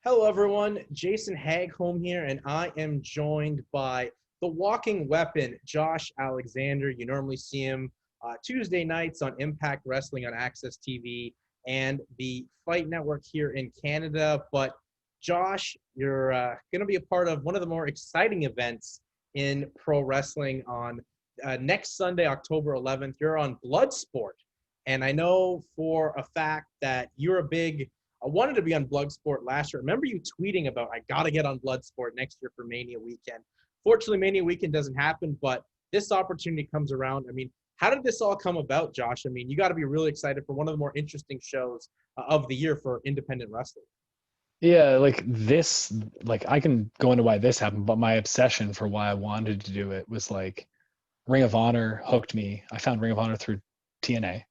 Hello, everyone. Jason Hagholm here, and I am joined by the walking weapon, Josh Alexander. You normally see him Tuesday nights on iMPACT Wrestling on Access TV and the Fight Network here in Canada. But Josh, you're going to be a part of one of the more exciting events in pro wrestling on next Sunday, October 11th. You're on Bloodsport. And I know for a fact that you're I wanted to be on Bloodsport last year. Remember you tweeting about, I got to get on Bloodsport next year for Mania Weekend. Fortunately, Mania Weekend doesn't happen, but this opportunity comes around. I mean, how did this all come about, Josh? I mean, you got to be really excited for one of the more interesting shows of the year for independent wrestling. Yeah, I can go into why this happened, but my obsession for why I wanted to do it was like Ring of Honor hooked me. I found Ring of Honor through TNA.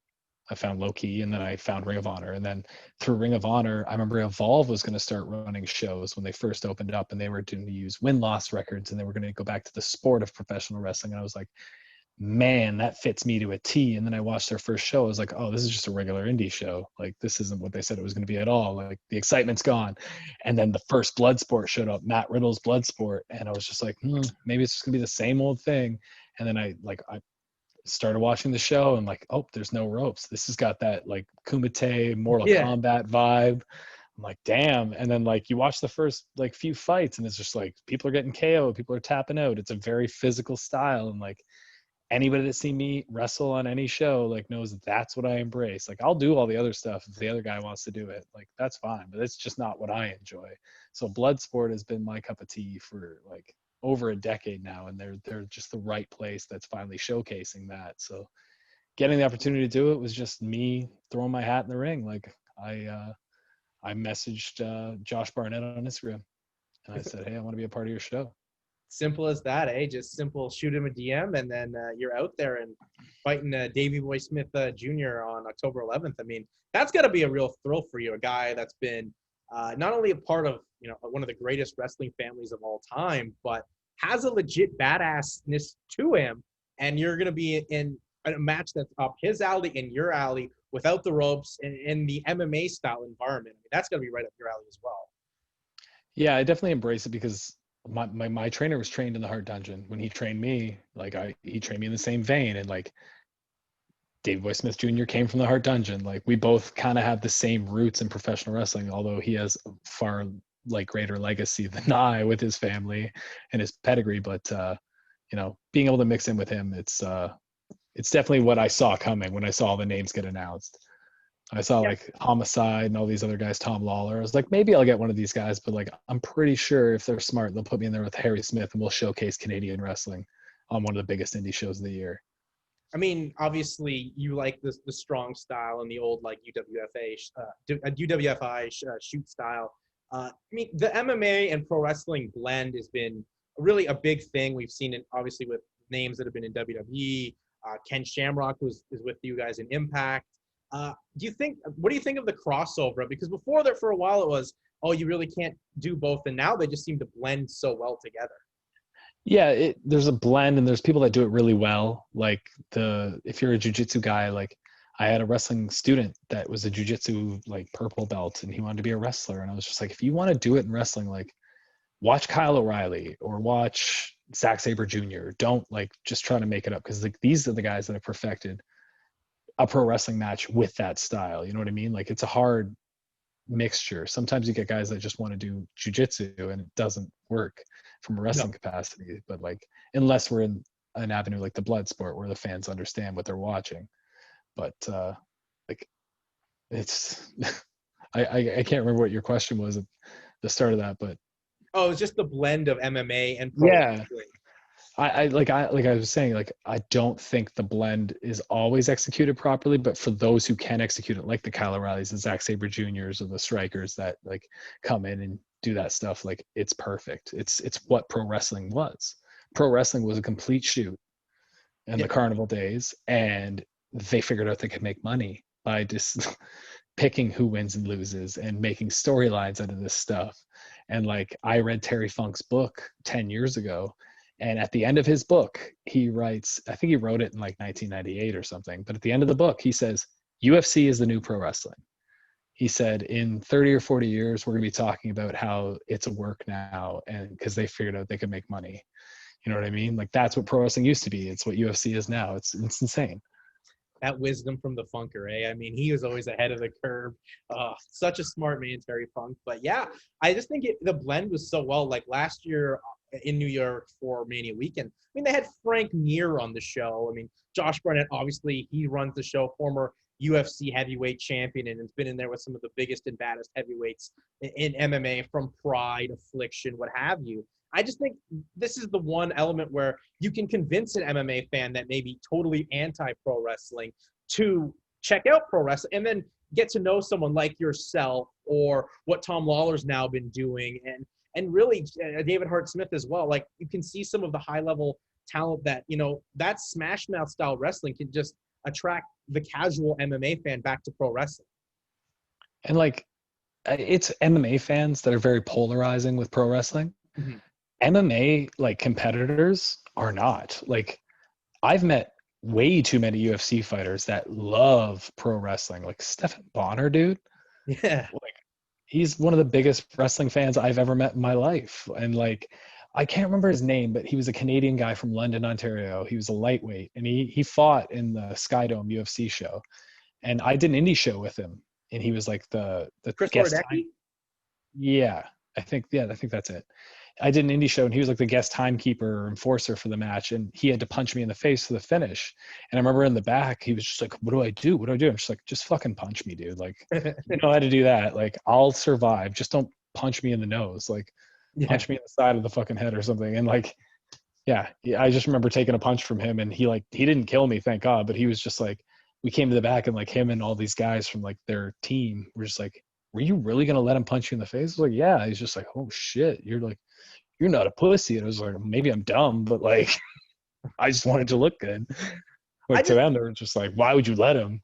I found Low Key, and then I found Ring of Honor. And then through Ring of Honor, I remember Evolve was going to start running shows when they first opened up, and they were going to use win-loss records, and they were going to go back to the sport of professional wrestling. And I was like, man, that fits me to a T. And then I watched their first show. I was like, oh, this is just a regular indie show. Like, this isn't what they said it was going to be at all. Like, the excitement's gone. And then the first Bloodsport showed up, Matt Riddle's Bloodsport. And I was just like, maybe it's just going to be the same old thing. And then I started watching the show and like, oh, there's no ropes. This has got that like Kumite Mortal Kombat vibe. I'm like, damn. And then like you watch the first like few fights and it's just like people are getting KO, people are tapping out. It's a very physical style. And like anybody that's seen me wrestle on any show like knows that's what I embrace. Like I'll do all the other stuff if the other guy wants to do it. Like that's fine, but it's just not what I enjoy. So Bloodsport has been my cup of tea for like over a decade now, and they're just the right place that's finally showcasing that. So getting the opportunity to do it was just me throwing my hat in the ring. Like I messaged Josh Barnett on Instagram and I said, hey, I want to be a part of your show. Simple as that, eh? Just simple, shoot him a DM, and then you're out there and fighting Davey Boy Smith Jr. on October 11th. I mean, that's got to be a real thrill for you, a guy that's been not only a part of one of the greatest wrestling families of all time, but has a legit badassness to him, and you're going to be in a match that's up his alley and your alley without the ropes and in the MMA style environment. I mean, that's going to be right up your alley as well. Yeah, I definitely embrace it because my trainer was trained in the Hart Dungeon. When he trained me, he trained me in the same vein, and like Davey Boy Smith Jr. came from the Hart Dungeon. Like we both kind of have the same roots in professional wrestling, although he has a far like greater legacy than I with his family and his pedigree. But being able to mix in with him, it's definitely what I saw coming when I saw all the names get announced. I saw like Homicide and all these other guys, Tom Lawler. I was like, maybe I'll get one of these guys, but like I'm pretty sure if they're smart, they'll put me in there with Harry Smith and we'll showcase Canadian wrestling on one of the biggest indie shows of the year. I mean, obviously, you like the strong style and the old like UWFI shoot style. I mean, the MMA and pro wrestling blend has been really a big thing. We've seen it obviously with names that have been in WWE. Ken Shamrock is with you guys in iMPACT. What do you think of the crossover? Because before that, for a while, it was, oh, you really can't do both, and now they just seem to blend so well together. Yeah, there's a blend, and there's people that do it really well. Like if you're a jiu-jitsu guy, like I had a wrestling student that was a jiu-jitsu like purple belt, and he wanted to be a wrestler. And I was just like, if you want to do it in wrestling, like watch Kyle O'Reilly or watch Zack Sabre Jr. Don't like just try to make it up, because like these are the guys that have perfected a pro wrestling match with that style. You know what I mean? Like it's a hard mixture. Sometimes you get guys that just want to do jiu-jitsu and it doesn't work from a wrestling capacity. But like unless we're in an avenue like the blood sport where the fans understand what they're watching. But like it's I can't remember what your question was at the start of that, but it's just the blend of MMA and pro wrestling. I was saying, like, I don't think the blend is always executed properly, but for those who can execute it, like the Kyle O'Reillys and Zack Sabre Juniors or the strikers that like come in and do that stuff, like it's perfect. It's what pro wrestling was. Pro wrestling was a complete shoot in the carnival days, and they figured out they could make money by just picking who wins and loses and making storylines out of this stuff. And like I read Terry Funk's book 10 years ago. And at the end of his book, he writes, I think he wrote it in like 1998 or something, but at the end of the book, he says, UFC is the new pro wrestling. he said in 30 or 40 years, we're going to be talking about how it's a work now, and because they figured out they could make money. You know what I mean? Like, that's what pro wrestling used to be. It's what UFC is now. It's insane. That wisdom from the Funker, eh? I mean, he was always ahead of the curve. Such a smart man, Terry Funk. But yeah, I just think the blend was so well. Like last year in New York for Mania Weekend, I mean, they had Frank Mir on the show. I mean, Josh Barnett, obviously, he runs the show, former UFC heavyweight champion, and has been in there with some of the biggest and baddest heavyweights in MMA, from Pride, Affliction, what have you. I just think this is the one element where you can convince an MMA fan that may be totally anti-pro wrestling to check out pro wrestling, and then get to know someone like yourself, or what Tom Lawler's now been doing, and really David Hart Smith as well. Like, you can see some of the high level talent that, that Smash Mouth style wrestling can just attract the casual MMA fan back to pro wrestling. And like, it's MMA fans that are very polarizing with pro wrestling. Mm-hmm. MMA like competitors are not. Like, I've met way too many UFC fighters that love pro wrestling. Like Stephan Bonner, dude. Yeah. Like, he's one of the biggest wrestling fans I've ever met in my life. And like, I can't remember his name, but he was a Canadian guy from London, Ontario. He was a lightweight, and he fought in the Skydome UFC show. And I did an indie show with him, and he was like the Chris guest. Yeah, I think that's it. I did an indie show, and he was like the guest timekeeper or enforcer for the match, and he had to punch me in the face for the finish. And I remember in the back, he was just like, "What do I do? What do I do?" I'm just like, "Just fucking punch me, dude. Like, you know how to do that. Like, I'll survive. Just don't punch me in the nose. Like, punch me in the side of the fucking head or something." And like, yeah, I just remember taking a punch from him, and he didn't kill me, thank God, but he was just like, we came to the back, and like him and all these guys from like their team were just like, "Were you really gonna let him punch you in the face?" I was like, "Yeah." He's just like, "Oh shit, you're not a pussy." And I was like, maybe I'm dumb, but like, I just wanted to look good. Like, to them, they were just like, why would you let him?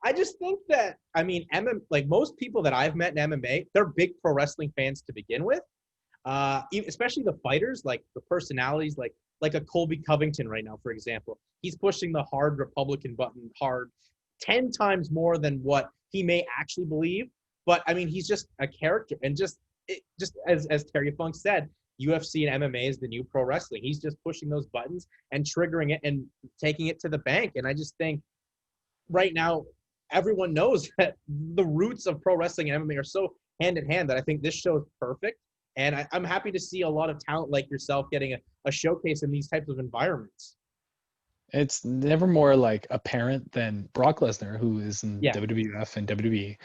I just think that, I mean, like most people that I've met in MMA, they're big pro wrestling fans to begin with. Especially the fighters, like the personalities, like a Colby Covington right now, for example. He's pushing the hard Republican button hard 10 times more than what he may actually believe. But I mean, he's just a character, and just as Terry Funk said, UFC and MMA is the new pro wrestling. He's just pushing those buttons and triggering it and taking it to the bank. And I just think right now, everyone knows that the roots of pro wrestling and MMA are so hand in hand that I think this show is perfect. And I'm happy to see a lot of talent like yourself getting a showcase in these types of environments. It's never more like apparent than Brock Lesnar, who is in WWF and WWE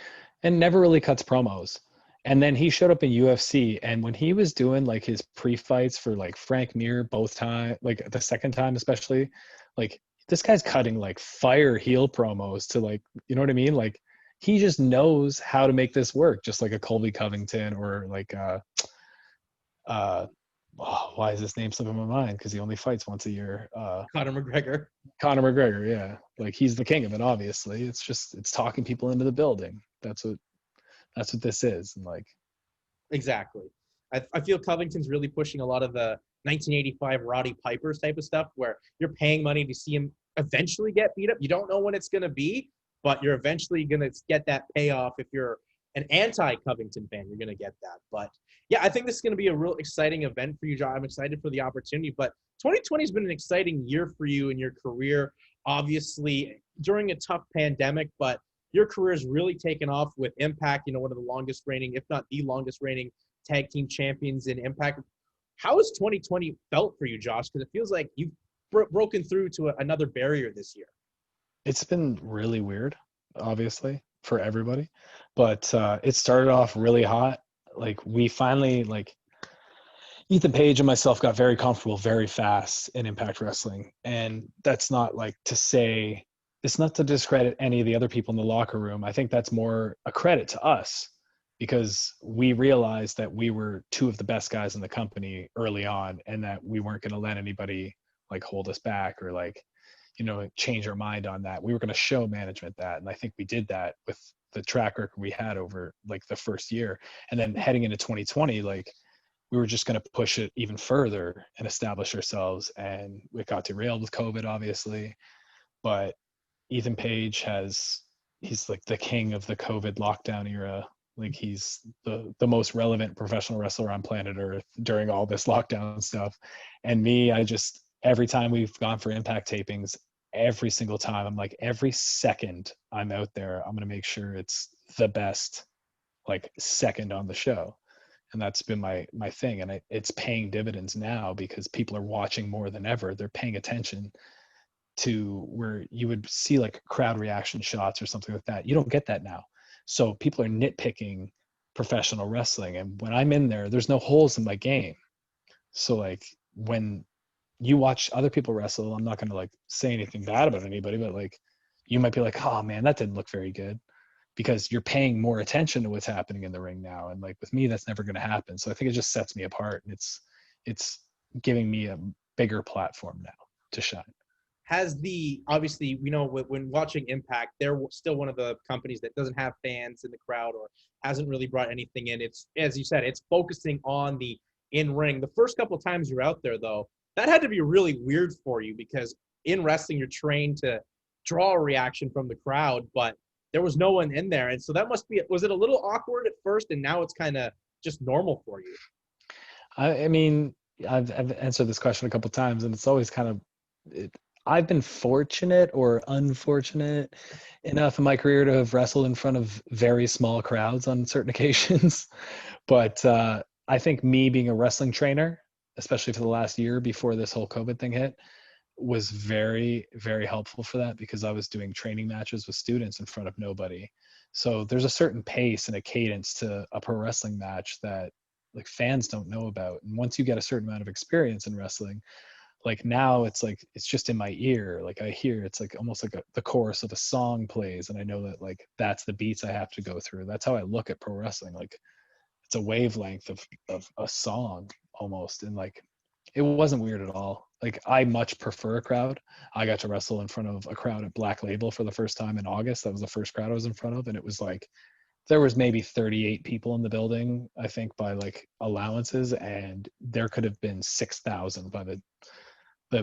and never really cuts promos. And then he showed up in UFC, and when he was doing like his pre-fights for like Frank Mir, both time, like the second time especially, like, this guy's cutting like fire heel promos to, like, you know what I mean? Like, he just knows how to make this work, just like a Colby Covington, or like why is his name slipping my mind? Because he only fights once a year. Conor McGregor. Conor McGregor, yeah. Like, he's the king of it, obviously. It's talking people into the building. That's what this is. And like, exactly. I feel Covington's really pushing a lot of the 1985 Roddy Piper's type of stuff, where you're paying money to see him eventually get beat up. You don't know when it's going to be, but you're eventually going to get that payoff. If you're an anti-Covington fan, you're going to get that. But yeah, I think this is going to be a real exciting event for you, John. I'm excited for the opportunity. But 2020 has been an exciting year for you in your career, obviously during a tough pandemic, but your career has really taken off with Impact, one of the longest reigning, if not the longest reigning tag team champions in Impact. How has 2020 felt for you, Josh? Because it feels like you've broken through to another barrier this year. It's been really weird, obviously, for everybody. But it started off really hot. Like, we finally, like, Ethan Page and myself got very comfortable very fast in Impact Wrestling. And that's not like to say, it's not to discredit any of the other people in the locker room. I think that's more a credit to us, because we realized that we were two of the best guys in the company early on, and that we weren't going to let anybody like hold us back or like, change our mind on that. We were going to show management that. And I think we did that with the track record we had over like the first year. And then heading into 2020, like, we were just going to push it even further and establish ourselves. And it got derailed with COVID, obviously. But Ethan Page has, he's like the king of the COVID lockdown era. Like he's the most relevant professional wrestler on planet Earth during all this lockdown stuff. And me, I just, every time we've gone for Impact tapings, every single time, I'm like, every second I'm out there, I'm going to make sure it's the best, like, second on the show. And that's been my thing. And it's paying dividends now because people are watching more than ever. They're paying attention to where you would see like crowd reaction shots or something like that. You don't get that now. So people are nitpicking professional wrestling. And when I'm in there, there's no holes in my game. So like when you watch other people wrestle, I'm not going to like say anything bad about anybody, but like you might be like, oh man, that didn't look very good, because you're paying more attention to what's happening in the ring now. And like with me, that's never going to happen. So I think it just sets me apart, and it's giving me a bigger platform now to shine. Has the, obviously, we know when watching Impact, they're still one of the companies that doesn't have fans in the crowd or hasn't really brought anything in. It's, as you said, it's focusing on the in-ring. The first couple of times you're out there, though, that had to be really weird for you, because in wrestling, you're trained to draw a reaction from the crowd, but there was no one in there. And so that must be, was it a little awkward at first, and now it's kind of just normal for you? I mean, I've answered this question a couple of times, and it's always kind of, I've been fortunate or unfortunate enough in my career to have wrestled in front of very small crowds on certain occasions. But I think me being a wrestling trainer, especially for the last year before this whole COVID thing hit, was very, very helpful for that, because I was doing training matches with students in front of nobody. So there's a certain pace and a cadence to a pro wrestling match that like fans don't know about. And once you get a certain amount of experience in wrestling, like now it's like it's just in my ear, like I hear it's like almost like the chorus of a song plays, and I know that like that's the beats I have to go through. That's how I look at pro wrestling. Like it's a wavelength of a song almost. And like it wasn't weird at all. Like I much prefer a crowd. I got to wrestle in front of a crowd at Black Label for the first time in August. That was the first crowd I was in front of, and it was like there was maybe 38 people in the building, I think, by like allowances, and there could have been 6,000 by the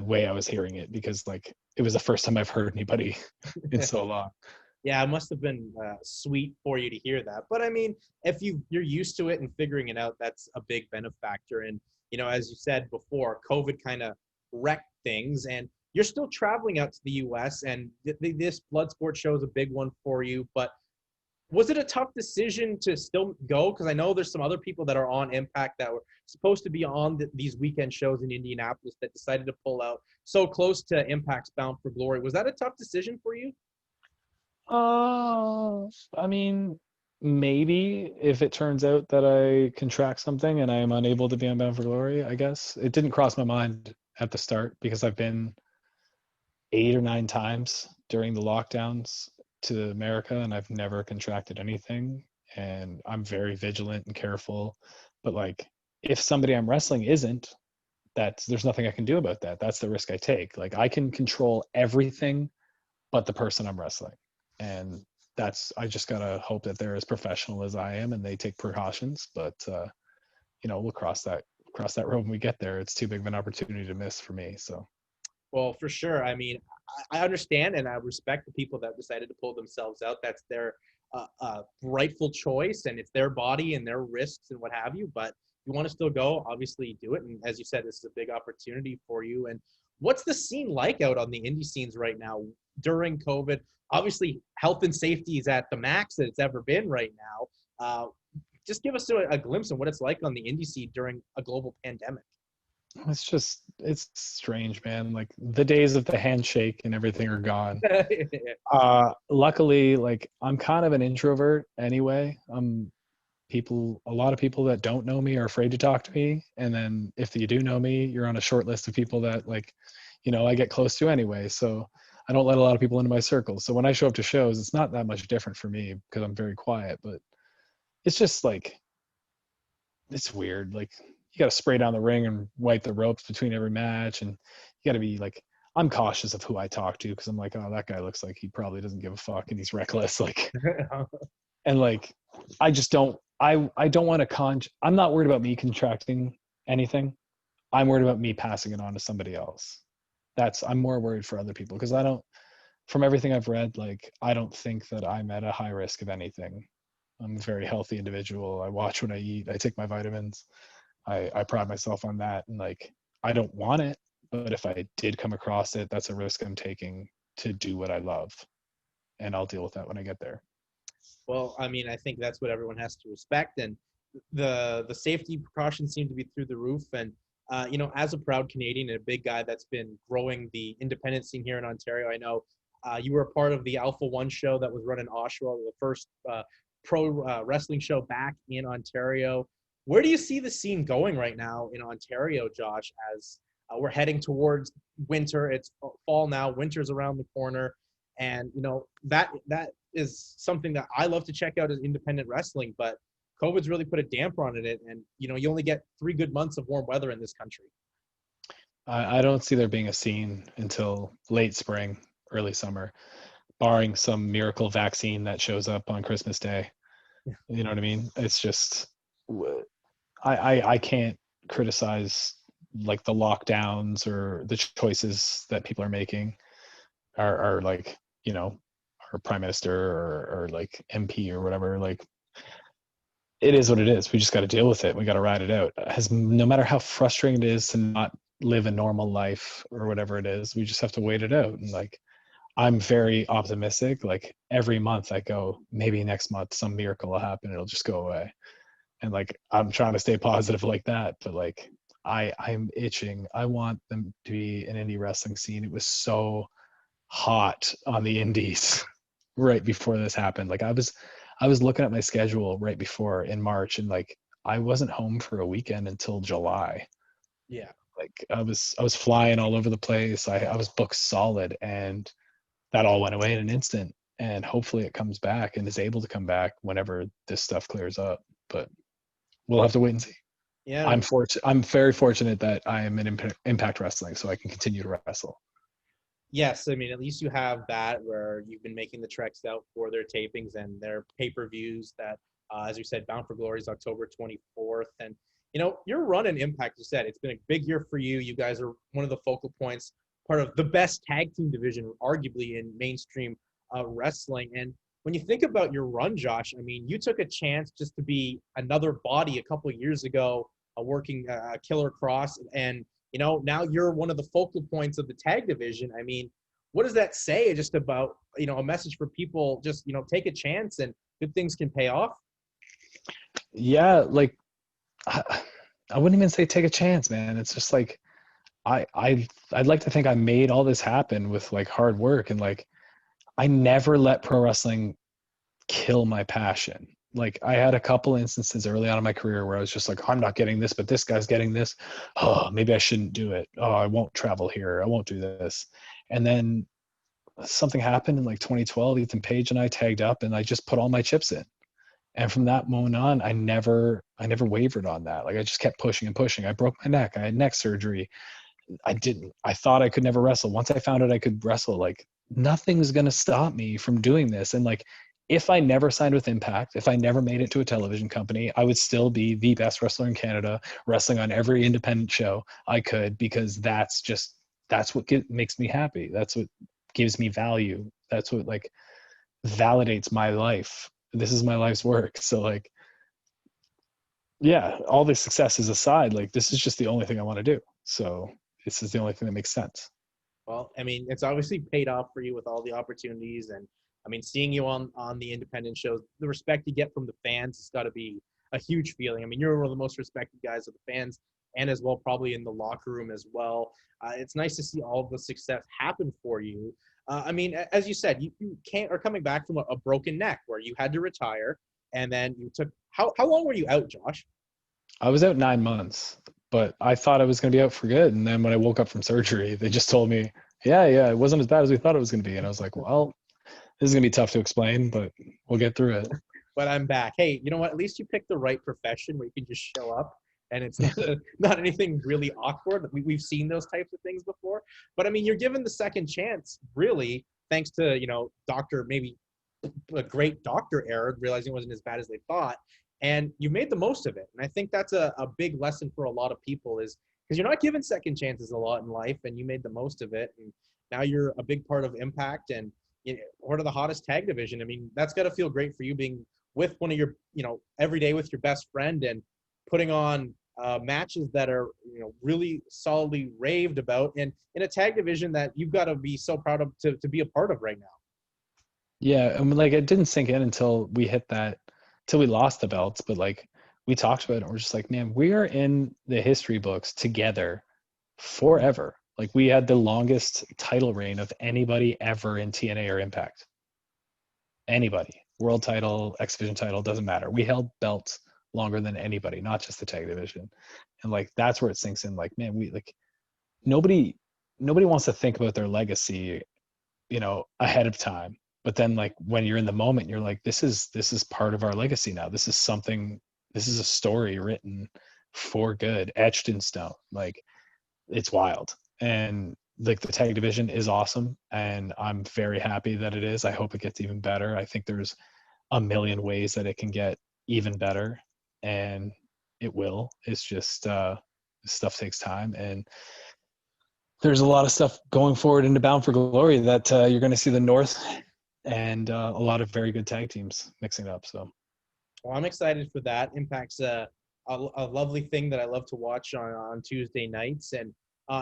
way I was hearing it, because like it was the first time I've heard anybody in so long. Yeah, it must have been sweet for you to hear that. But I mean, if you're used to it and figuring it out, that's a big benefactor. And you know, as you said before, COVID kind of wrecked things, and you're still traveling out to the U.S. and this Bloodsport show is a big one for you. But was it a tough decision to still go? Because I know there's some other people that are on Impact that were supposed to be on these weekend shows in Indianapolis that decided to pull out so close to Impact's Bound for Glory. Was that a tough decision for you? I mean, maybe if it turns out that I contract something and I am unable to be on Bound for Glory, I guess. It didn't cross my mind at the start, because I've been 8 or 9 times during the lockdowns to America, and I've never contracted anything. And I'm very vigilant and careful. But like, if somebody I'm wrestling isn't, there's nothing I can do about that. That's the risk I take. Like I can control everything but the person I'm wrestling. And I just gotta hope that they're as professional as I am and they take precautions. But we'll cross that road when we get there. It's too big of an opportunity to miss for me. So. Well, for sure. I mean, I understand and I respect the people that decided to pull themselves out. That's their rightful choice, and it's their body and their risks and what have you. But you want to still go, obviously do it. And as you said, this is a big opportunity for you. And what's the scene like out on the indie scenes right now during COVID? Obviously, health and safety is at the max that it's ever been right now. Just give us a glimpse of what it's like on the indie scene during a global pandemic. It's strange, man. Like the days of the handshake and everything are gone. Luckily, like I'm kind of an introvert anyway. A lot of people that don't know me are afraid to talk to me. And then if you do know me, you're on a short list of people that like, I get close to anyway. So I don't let a lot of people into my circle. So when I show up to shows, it's not that much different for me because I'm very quiet, but it's just like, it's weird. Like you got to spray down the ring and wipe the ropes between every match. And you got to be like, I'm cautious of who I talk to, because I'm like, oh, that guy looks like he probably doesn't give a fuck and he's reckless. Like, and like, I just don't, I don't want to I'm not worried about me contracting anything. I'm worried about me passing it on to somebody else. I'm more worried for other people, because from everything I've read, like I don't think that I'm at a high risk of anything. I'm a very healthy individual. I watch what I eat. I take my vitamins. I pride myself on that. And like, I don't want it, but if I did come across it, that's a risk I'm taking to do what I love. And I'll deal with that when I get there. Well, I mean, I think that's what everyone has to respect, and the safety precautions seem to be through the roof. And you know, as a proud Canadian and a big guy that's been growing the independent scene here in Ontario, I know you were a part of the Alpha One show that was run in Oshawa, the first pro wrestling show back in Ontario. Where do you see the scene going right now in Ontario, Josh? As we're heading towards winter, it's fall now. Winter's around the corner, and you know that is something that I love to check out as independent wrestling, but COVID's really put a damper on it. And, you know, you only get 3 good months of warm weather in this country. I don't see there being a scene until late spring, early summer, barring some miracle vaccine that shows up on Christmas Day. You know what I mean? It's just, I can't criticize like the lockdowns or the choices that people are making are like, you know, our prime minister or like MP or whatever. Like, it is what it is. We just got to deal with it. We got to ride it out. No matter how frustrating it is to not live a normal life or whatever it is, we just have to wait it out. And like, I'm very optimistic. Like every month I go, maybe next month some miracle will happen. It'll just go away. And like, I'm trying to stay positive like that. But like, I'm itching. I want them to be an indie wrestling scene. It was so hot on the indies right before this happened. Like I was looking at my schedule right before in March, and like I wasn't home for a weekend until July. Yeah. Like I was flying all over the place. I was booked solid, and that all went away in an instant. And hopefully it comes back and is able to come back whenever this stuff clears up. But we'll have to wait and see. Yeah. I'm very fortunate that I am in Impact Wrestling, so I can continue to wrestle. Yes, I mean, at least you have that where you've been making the treks out for their tapings and their pay-per-views that, as you said, Bound for Glory is October 24th. And, you know, your run in Impact, you said, it's been a big year for you. You guys are one of the focal points, part of the best tag team division, arguably, in mainstream wrestling. And when you think about your run, Josh, I mean, you took a chance just to be another body a couple of years ago, working Killer Cross, and you know, now you're one of the focal points of the tag division. I mean, what does that say just about, you know, a message for people, just, you know, take a chance and good things can pay off? Yeah, like I wouldn't even say take a chance, man. It's just like I'd like to think I made all this happen with like hard work, and like I never let pro wrestling kill my passion. Like I had a couple instances early on in my career where I was just like, I'm not getting this, but this guy's getting this. Oh, maybe I shouldn't do it. Oh, I won't travel here. I won't do this. And then something happened in like 2012. Ethan Page and I tagged up, and I just put all my chips in. And from that moment on, I never wavered on that. Like I just kept pushing and pushing. I broke my neck. I had neck surgery. I thought I could never wrestle. Once I found out I could wrestle, like nothing's going to stop me from doing this. And like, if I never signed with Impact, if I never made it to a television company, I would still be the best wrestler in Canada, wrestling on every independent show I could, because that's what makes me happy. That's what gives me value. That's what like validates my life. This is my life's work. So like, yeah, all the successes aside, like this is just the only thing I want to do. So this is the only thing that makes sense. Well, I mean, it's obviously paid off for you with all the opportunities. And I mean, seeing you on the independent shows, the respect you get from the fans has got to be a huge feeling. I mean, you're one of the most respected guys of the fans, and as well probably in the locker room as well. It's nice to see all of the success happen for you. I mean, as you said, you are coming back from a broken neck where you had to retire, and then you took how long were you out, Josh? I was out 9 months, but I thought I was going to be out for good. And then when I woke up from surgery, they just told me, yeah, it wasn't as bad as we thought it was going to be. And I was like, well, this is going to be tough to explain, but we'll get through it. But I'm back. Hey, you know what? At least you picked the right profession where you can just show up and it's not anything really awkward. We've seen those types of things before. But I mean, you're given the second chance, really, thanks to, you know, maybe a great doctor error, realizing it wasn't as bad as they thought. And you made the most of it. And I think that's a big lesson for a lot of people, is because you're not given second chances a lot in life, and you made the most of it. And now you're a big part of Impact and part of the hottest tag division. I mean, that's got to feel great for you being with one of your, every day with your best friend and putting on matches that are, really solidly raved about, and in a tag division that you've got to be so proud of to be a part of right now. Yeah, and like it didn't sink in until we hit that, till we lost the belts. But like we talked about it, and we're just like, man, we are in the history books together forever. Like we had the longest title reign of anybody ever in TNA or Impact. Anybody, world title, X Division title, doesn't matter. We held belts longer than anybody, not just the tag division. And like that's where it sinks in. Like, man, we like nobody wants to think about their legacy, ahead of time. But then like when you're in the moment, you're like, this is part of our legacy now. This is a story written for good, etched in stone. Like it's wild. And like the tag division is awesome, and I'm very happy that it is. I hope it gets even better. I think there's a million ways that it can get even better, and it will. It's just stuff takes time, and there's a lot of stuff going forward into Bound for Glory that you're going to see the North and a lot of very good tag teams mixing up. So, well, I'm excited for that. Impact's a lovely thing that I love to watch on Tuesday nights, and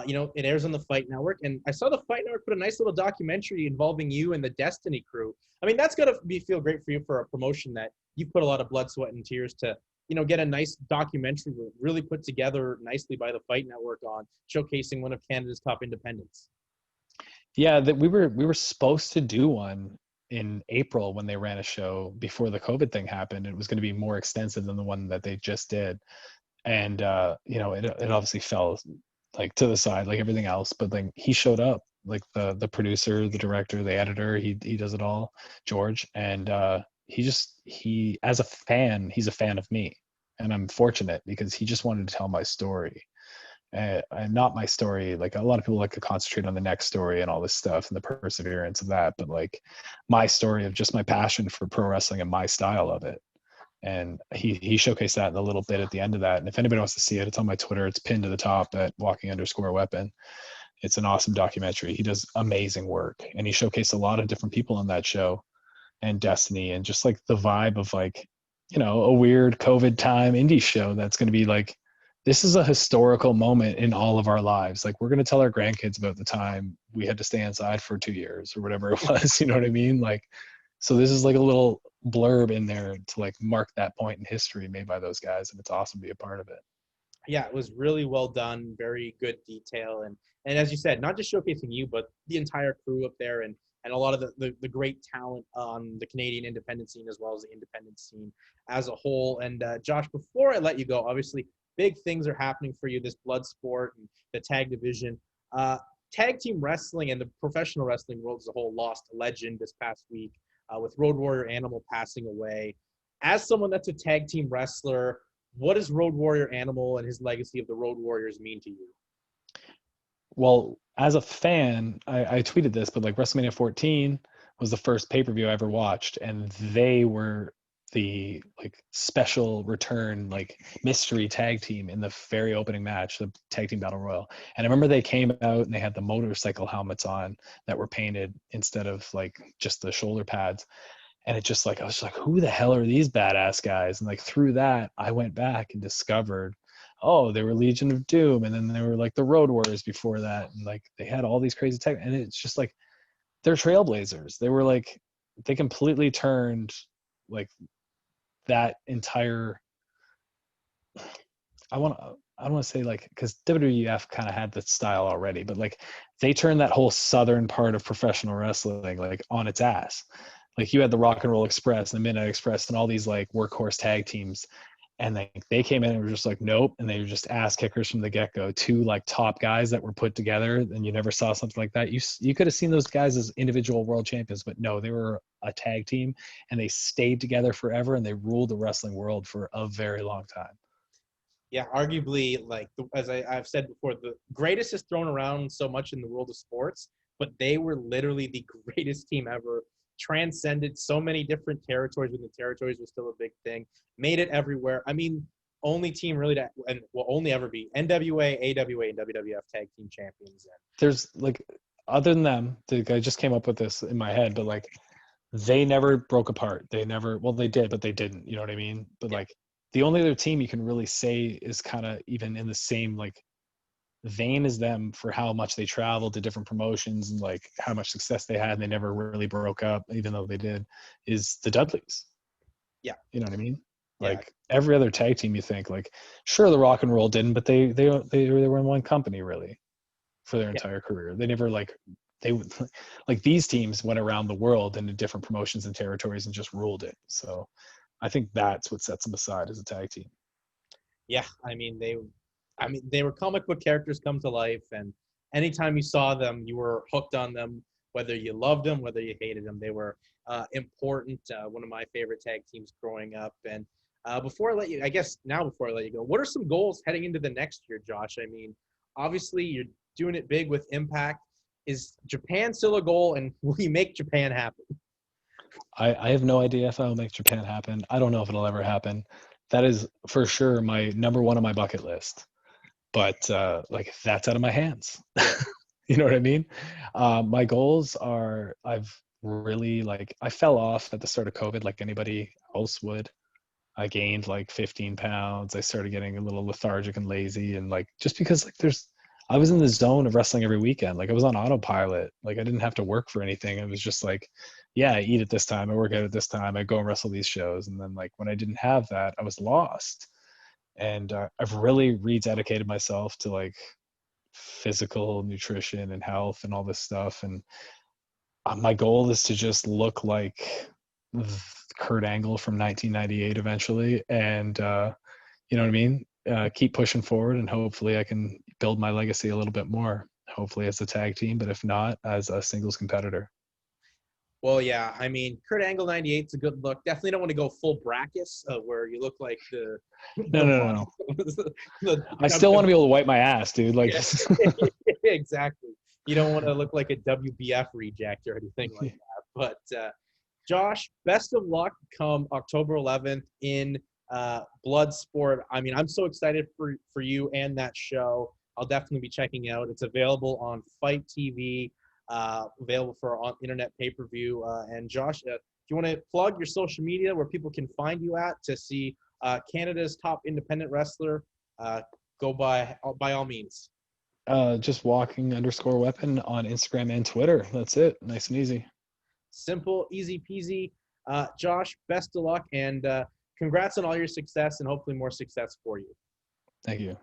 it airs on the Fight Network. And I saw the Fight Network put a nice little documentary involving you and the Destiny crew. I mean, that's got to feel great for you for a promotion that you put a lot of blood, sweat, and tears to get a nice documentary really put together nicely by the Fight Network on showcasing one of Canada's top independents. yeah, that we were supposed to do one in April when they ran a show before the COVID thing happened. It was going to be more extensive than the one that they just did, and it obviously fell like to the side like everything else. But like he showed up, like the producer, the director, the editor, he does it all, George, and he as a fan, he's a fan of me, and I'm fortunate because he just wanted to tell my story. And not my story. Like a lot of people like to concentrate on the next story and all this stuff and the perseverance of that, but like my story of just my passion for pro wrestling and my style of it. And he showcased that in a little bit at the end of that. And if anybody wants to see it, it's on my Twitter. It's pinned to the top at walking_weapon. It's an awesome documentary. He does amazing work, and he showcased a lot of different people on that show, and Destiny, and just like the vibe of like, a weird COVID time indie show that's going to be like, this is a historical moment in all of our lives. Like we're going to tell our grandkids about the time we had to stay inside for 2 years or whatever it was. You know what I mean? Like, so this is like a little blurb in there to like mark that point in history made by those guys, and it's awesome to be a part of it. Yeah, it was really well done, very good detail, and as you said, not just showcasing you, but the entire crew up there, and a lot of the great talent on the Canadian independent scene as well as the independent scene as a whole. And Josh, before I let you go, obviously big things are happening for you, this blood sport and the tag division. Tag team wrestling and the professional wrestling world as a whole lost a legend this past week with Road Warrior Animal passing away. As someone that's a tag team wrestler, what does Road Warrior Animal and his legacy of the Road Warriors mean to you? Well, as a fan, I tweeted this, but like WrestleMania 14 was the first pay-per-view I ever watched, and they were the like special return, like mystery tag team in the very opening match, the tag team battle royal. And I remember they came out and they had the motorcycle helmets on that were painted instead of like just the shoulder pads. And it just like, I was like, who the hell are these badass guys? And like through that, I went back and discovered, oh, they were Legion of Doom. And then they were like the Road Warriors before that. And like they had all these crazy tech. And it's just like, they're trailblazers. They were like, they completely turned like that entire, I don't want to say like, because WWF kind of had that style already, but like they turned that whole southern part of professional wrestling like on its ass. Like you had the Rock and Roll Express and the Midnight Express and all these like workhorse tag teams, and they came in and were just like, nope, and they were just ass kickers from the get-go. Two like top guys that were put together, and you never saw something like that. You could have seen those guys as individual world champions, but no, they were a tag team, and they stayed together forever, and they ruled the wrestling world for a very long time. Yeah, arguably, like as I've said before, the greatest is thrown around so much in the world of sports, but they were literally the greatest team ever. Transcended so many different territories when the territories was still a big thing. Made it everywhere. I mean, only team really that and will only ever be NWA, AWA, and WWF tag team champions. There's like other than them, I just came up with this in my head, but like they never broke apart. They never, well, they did, but they didn't. You know what I mean? But Yeah. like the only other team you can really say is kind of even in the same like vein as them for how much they traveled to different promotions and like how much success they had, and they never really broke up, even though they did, is the Dudleys. Yeah. You know what I mean? Yeah. Like every other tag team, you think like, sure, the Rock and Roll didn't, but they were in one company really for their Yeah. entire career. They never like they like these teams went around the world into different promotions and territories and just ruled it. So I think that's what sets them aside as a tag team. Yeah. They were comic book characters come to life, and anytime you saw them, you were hooked on them, whether you loved them, whether you hated them. They were important. One of my favorite tag teams growing up. And before I let you, I guess now before I let you go, what are some goals heading into the next year, Josh? I mean, obviously you're doing it big with Impact. Is Japan still a goal, and will you make Japan happen? I have no idea if I'll make Japan happen. I don't know if it'll ever happen. That is for sure my number one on my bucket list. But like that's out of my hands. You know what I mean? My goals are I've really like I fell off at the start of COVID like anybody else would. I gained like 15 pounds. I started getting a little lethargic and lazy, and like just because like I was in the zone of wrestling every weekend. Like I was on autopilot. Like I didn't have to work for anything. It was just like, yeah, I eat at this time, I work out at this time, I go and wrestle these shows. And then like when I didn't have that, I was lost. And I've really rededicated myself to like physical nutrition and health and all this stuff. And my goal is to just look like Kurt Angle from 1998 eventually, and you know what I mean. Keep pushing forward, and hopefully I can build my legacy a little bit more. Hopefully as a tag team, but if not, as a singles competitor. Well, yeah, I mean, Kurt Angle 98 is a good look. Definitely don't want to go full Brachus, where you look like the No, the no, no, boss. no. The I still want to be able to WWE. wipe my ass, dude. Like, Yeah, exactly. You don't want to look like a WBF reject or anything like that. But Josh, best of luck come October 11th in Bloodsport. I mean, I'm so excited for you and that show. I'll definitely be checking out. It's available on Fight TV, available for on internet pay-per-view. And Josh, if you want to plug your social media where people can find you at to see Canada's top independent wrestler, go by all means. just walking_weapon on Instagram and Twitter. That's it. Nice and easy. Simple, easy peasy. Josh, best of luck, and congrats on all your success, and hopefully more success for you. Thank you.